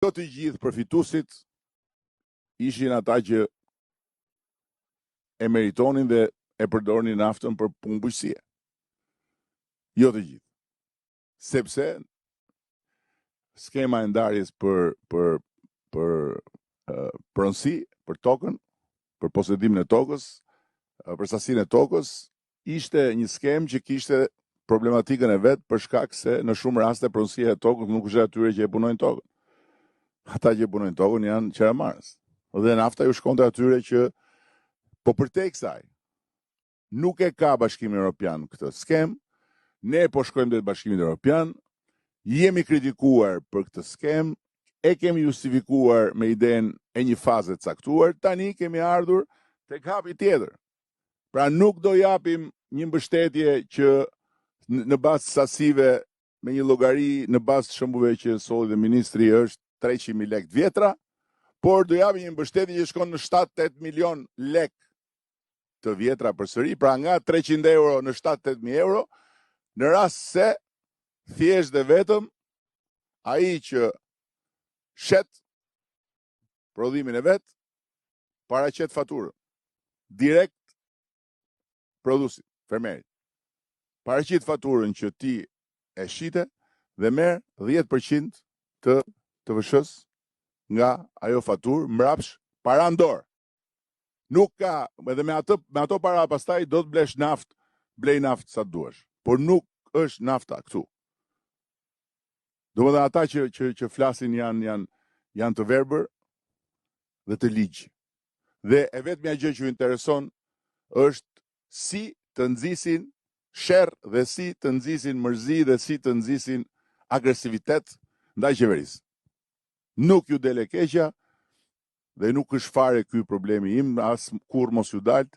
këto të gjithë përfituesit ishin ata që e meritonin dhe e përdornin naftën për punë bujqësie. Jo të gjithë. Sepse skema e ndarjes për pronësi, për tokën, për posedimin e tokës, për sasinë e tokës, ishte një skemë që kishte problematikën e vet për shkak se në shumë raste pronësia e tokës nuk është atyre që e punojnë tokën. Ata që e punojnë tokën janë qevemarës. Dhe nafta ju shkonte atyre që po përtej kësaj nuk e ka Bashkimi Evropian këtë skemë, ne po shkojmë drejt Bashkimit Evropian, jemi kritikuar për këtë skemë, e kemi justifikuar me idenë e një faze të caktuar, tani kemi ardhur tek hapi tjetër. Pra nuk do japim një mbështetje që në bazë sasive me një llogari në bazë shembullve që solli dhe ministri është 300.000 lekë vjetra, por do japim një mbështetje që shkon në 7-8 milion lekë të vjetra përsëri, pra nga 300 euro në 7-8.000 euro, në rast se thjesht dhe vetëm ai që shet prodhimin e vet paraqet faturën direkt produsit, fermerit. Paraqit faturën që ti e shite dhe merr 10% të TVSH-s nga ajo faturë mbrapsht para në dorë. Nuk ka, edhe me ato para pastaj do të blesh naftë, blej naftë sa të duash, por nuk është nafta këtu. Domethënë ata që flasin janë të verbër dhe të ligj. Dhe e vetmja gjë që ju intereson është si të nxisin sherr dhe si të nxisin mërzi dhe si të nxisin agresivitet ndaj qeverisë. Nuk ju del e keqja dhe nuk është fare ky problemi im, as kur mos ju dalt